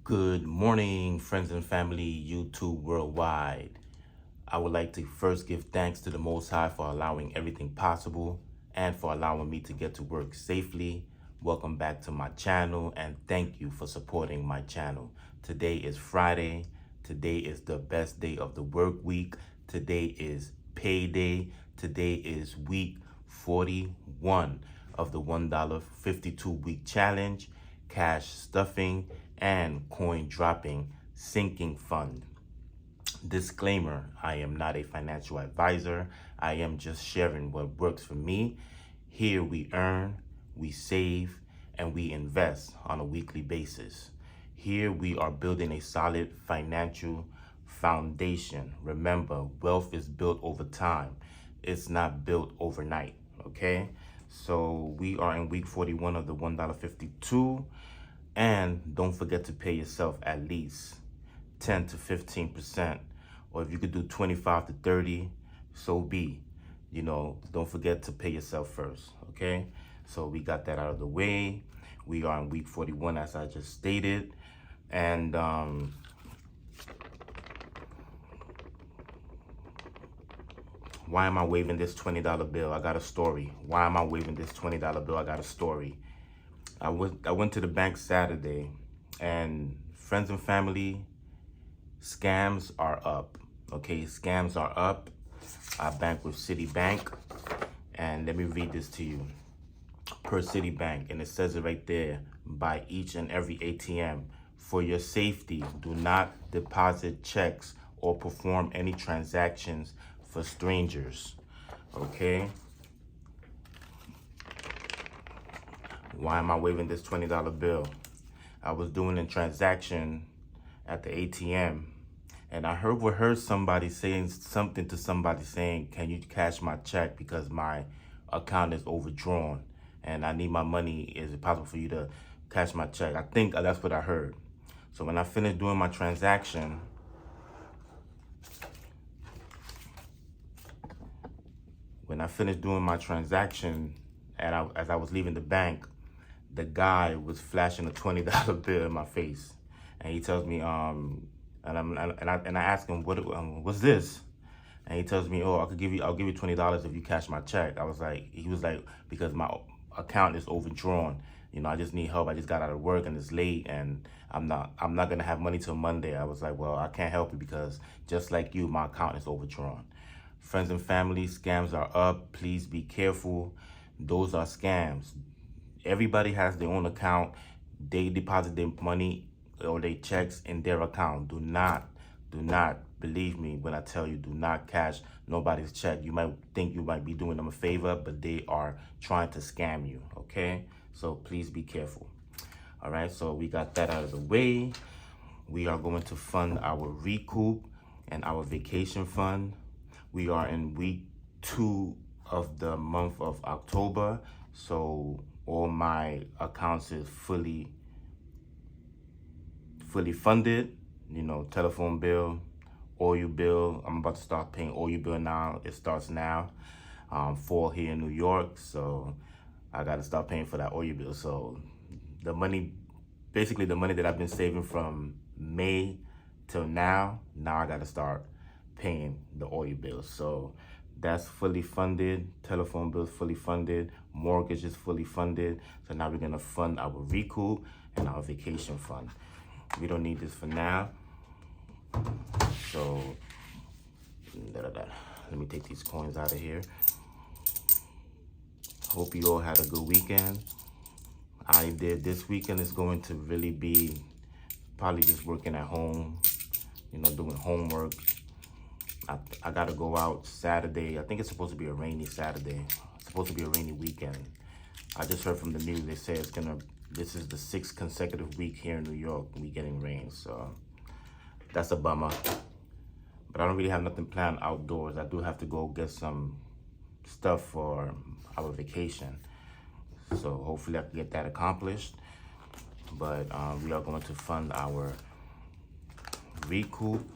Good morning, friends and family, YouTube worldwide. I would like to first give thanks to the Most High for allowing everything possible and for allowing me to get to work safely. Welcome back to my channel and thank you for supporting my channel. Today is Friday. Today is the best day of the work week. Today is payday. Today is week 41 of the $1.52 week challenge, cash stuffing, and coin dropping sinking fund. Disclaimer, I am not a financial advisor. I am just sharing what works for me. Here we earn, we save, and we invest on a weekly basis. Here we are building a solid financial foundation. Remember, wealth is built over time. It's not built overnight, okay? So we are in week 41 of the $1.52. And don't forget to pay yourself at least 10 to 15%. Or if you could do 25 to 30, so be. Don't forget to pay yourself first, okay? So we got that out of the way. We are in week 41, as I just stated. And why am I waving this $20 bill? I got a story. Why am I waving this $20 bill? I got a story. I went to the bank Saturday, and friends and family, scams are up. Okay, scams are up. I bank with Citibank, and let me read this to you. Per Citibank, and it says it right there, by each and every ATM. For your safety, do not deposit checks or perform any transactions for strangers. Okay? Why am I waving this $20 bill? I was doing a transaction at the ATM, and I heard somebody saying something to somebody saying, can you cash my check because my account is overdrawn and I need my money. Is it possible for you to cash my check? I think that's what I heard. So when I finished doing my transaction, and as I was leaving the bank, the guy was flashing a $20 bill in my face, and he tells me, and I asked him, what's this? And he tells me, oh, I'll give you $20 if you cash my check. He was like, because my account is overdrawn. I just need help. I just got out of work and it's late, and I'm not gonna have money till Monday. I was like, well, I can't help you because just like you, my account is overdrawn. Friends and family, scams are up. Please be careful. Those are scams. Everybody has their own account. They deposit their money or their checks in their account. Do not, believe me when I tell you, do not cash nobody's check. You might think you might be doing them a favor, but they are trying to scam you, okay? So please be careful. All right, so we got that out of the way. We are going to fund our recoup and our vacation fund. We are in week 2 of the month of October, so all my accounts is fully funded. Telephone bill, oil bill. I'm about to start paying oil bill now. It starts now. Fall here in New York, so I got to start paying for that oil bill. So the money, basically the money that I've been saving from May till now I got to start paying the oil bill. So that's fully funded. Telephone bill is fully funded. Mortgage is fully funded. So now we're gonna fund our recoup and our vacation fund. We don't need this for now. So let me take these coins out of here. Hope you all had a good weekend. I did. This weekend is going to really be probably just working at home, doing homework. I gotta go out Saturday. I think it's supposed to be a rainy Saturday. It's supposed to be a rainy weekend. I just heard from the news, they say this is the 6th consecutive week here in New York we getting rain, so that's a bummer. But I don't really have nothing planned outdoors. I do have to go get some stuff for our vacation. So hopefully I can get that accomplished. But we are going to fund our recoup,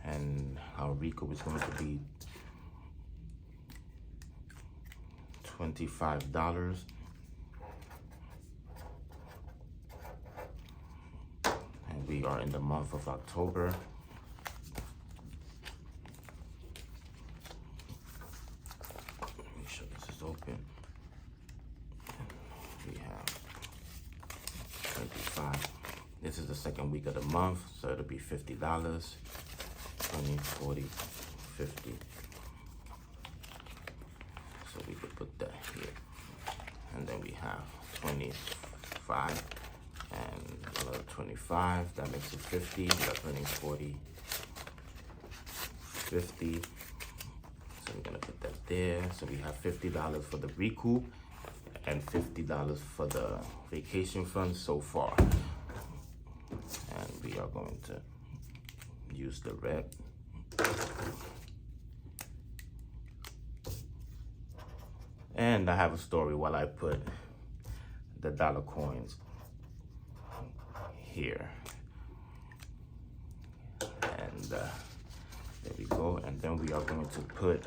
and our recoup is going to be $25. we are in the month of October. Make sure this is open. We have 25. This is the second week of the month, so it'll be $50. 20, 40, 50. So we could put that here. And then we have 25 and another 25. That makes it 50. We got 20, 40, 50. So we're gonna put that there. So we have $50 for the recoup and $50 for the vacation fund so far. And we are going to use the red. And I have a story while I put the dollar coins here. And there we go. And then we are going to put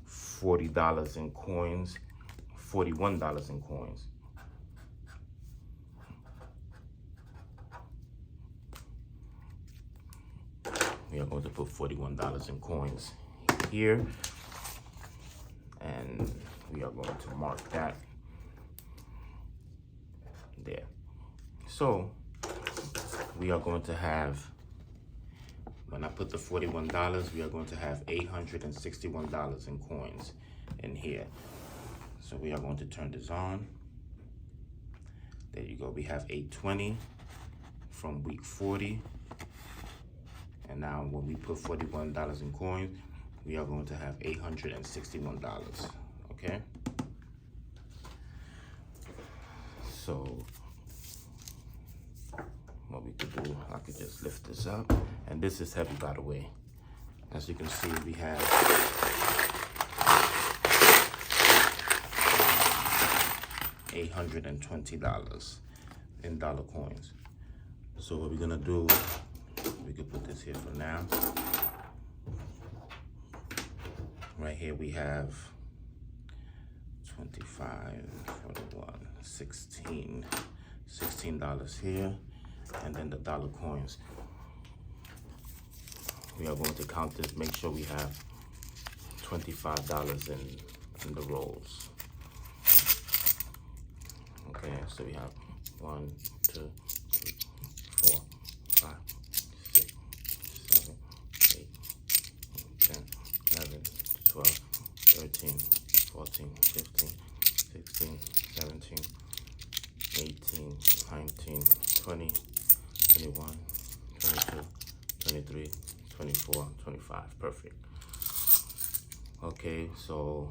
$40 in coins, $41 in coins. We are going to put $41 in coins here. And we are going to mark that there. So we are going to have, when I put the $41, we are going to have $861 in coins in here. So we are going to turn this on. There you go. We have 820 from week 40. And now when we put $41 in coins, we are going to have $861, okay? So what we could do, I could just lift this up. And this is heavy, by the way. As you can see, we have $820 in dollar coins. So what we're gonna do, we could put this here for now. Right here we have 25, 41, 16, $16 here, and then the dollar coins. We are going to count this, make sure we have $25 in the rolls. Okay, so we have 1, 2, 3, 4, 5, 6, 7, 8, 10, 11, 12, 13, 14, 15, 16, 17, 18, 19, 20, 21, 22, 23, 24, 25. Perfect. Okay, so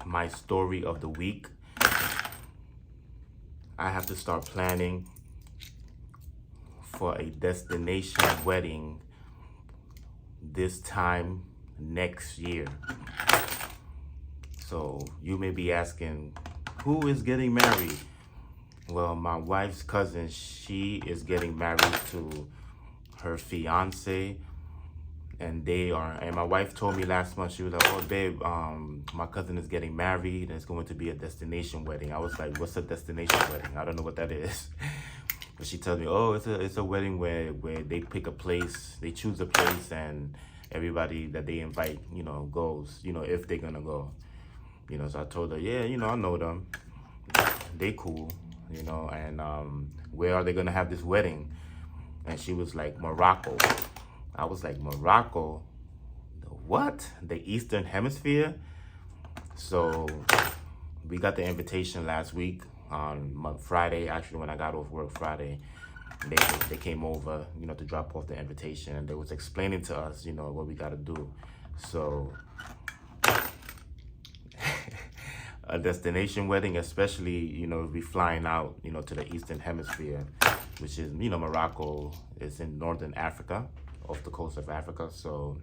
my story of the week. I have to start planning for a destination wedding this time next year. So you may be asking, who is getting married? Well, my wife's cousin, she is getting married to her fiance, and my wife told me last month, she was like, oh babe, my cousin is getting married and it's going to be a destination wedding. I was like, what's a destination wedding? I don't know what that is. But she tells me, oh, it's a wedding where they pick a place, they choose a place, and everybody that they invite, goes, if they're gonna go. So I told her, yeah, I know them. They cool, and where are they gonna have this wedding? And she was like, Morocco. I was like, Morocco? What? The Eastern Hemisphere? So we got the invitation last week on Friday. Actually, when I got off work Friday, they came over, to drop off the invitation, and they was explaining to us, what we got to do. So a destination wedding, especially, we flying out, to the Eastern Hemisphere, which is, Morocco is in Northern Africa, off the coast of Africa. So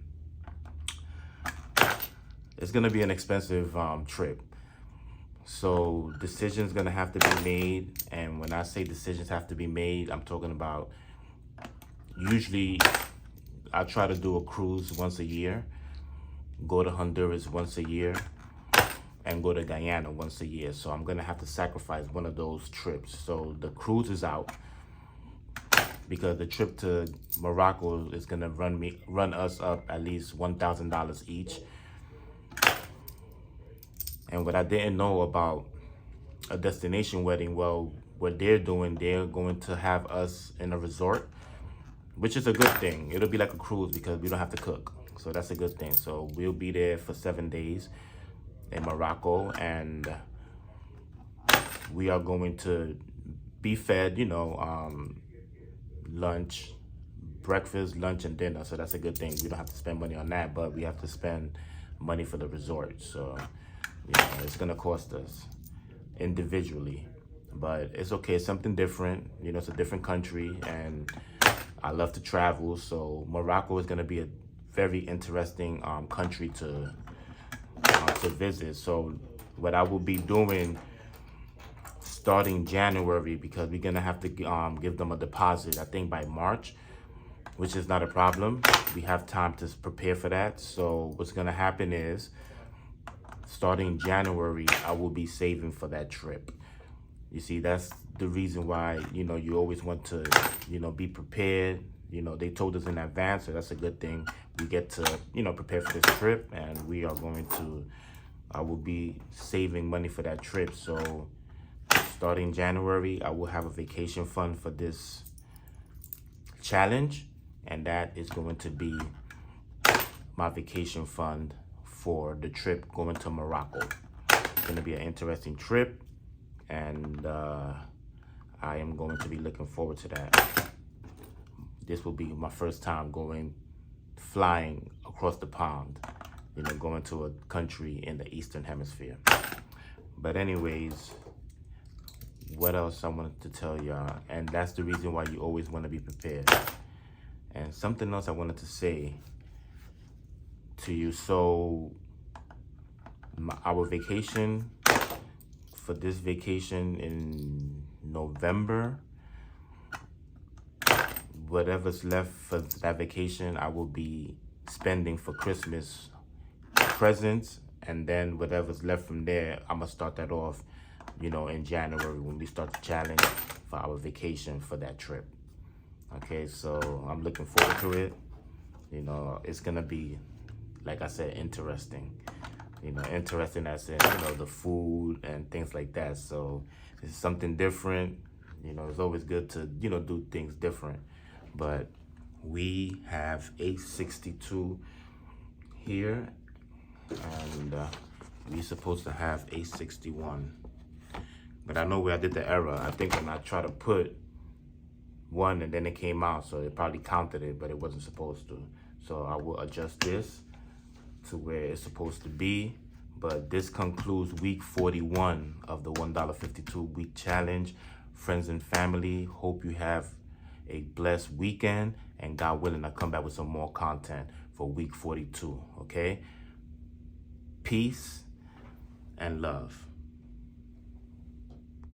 it's going to be an expensive trip. So decisions going to have to be made. And when I say decisions have to be made, I'm talking about, usually I try to do a cruise once a year, go to Honduras once a year, and go to Guyana once a year. So I'm going to have to sacrifice one of those trips. So the cruise is out. because the trip to Morocco is gonna run us up at least $1,000 each. And what I didn't know about a destination wedding, well, what they're doing, they're going to have us in a resort, which is a good thing. It'll be like a cruise because we don't have to cook. So that's a good thing. So we'll be there for 7 days in Morocco, and we are going to be fed, lunch, breakfast, lunch, and dinner. So that's a good thing. We don't have to spend money on that, but we have to spend money for the resort. So, it's gonna cost us individually, but it's okay. It's something different. It's a different country, and I love to travel. So Morocco is gonna be a very interesting country to visit. So what I will be doing starting January, because we're gonna have to give them a deposit, I think by March, which is not a problem. We have time to prepare for that. So what's gonna happen is, starting January, I will be saving for that trip. You see, that's the reason why, you always want to, be prepared. They told us in advance, so that's a good thing. We get to, prepare for this trip, and I will be saving money for that trip. So starting January, I will have a vacation fund for this challenge, and that is going to be my vacation fund for the trip going to Morocco. It's going to be an interesting trip, and I am going to be looking forward to that. This will be my first time flying across the pond, going to a country in the Eastern Hemisphere. But anyways, what else I wanted to tell y'all, and that's the reason why you always want to be prepared. And something else I wanted to say to you. So our vacation, for this vacation in November, whatever's left for that vacation, I will be spending for Christmas presents, and then whatever's left from there, I'm gonna start that off, in January when we start the challenge for our vacation for that trip. Okay, so I'm looking forward to it. It's gonna be, like I said, interesting. Interesting as in, the food and things like that. So it's something different. It's always good to, do things different. But we have A62 here, and we're supposed to have A61. But I know where I did the error. I think when I tried to put one and then it came out, so it probably counted it, but it wasn't supposed to. So I will adjust this to where it's supposed to be. But this concludes week 41 of the $1.52 week challenge. Friends and family, hope you have a blessed weekend, and God willing, I'll come back with some more content for week 42, okay? Peace and love.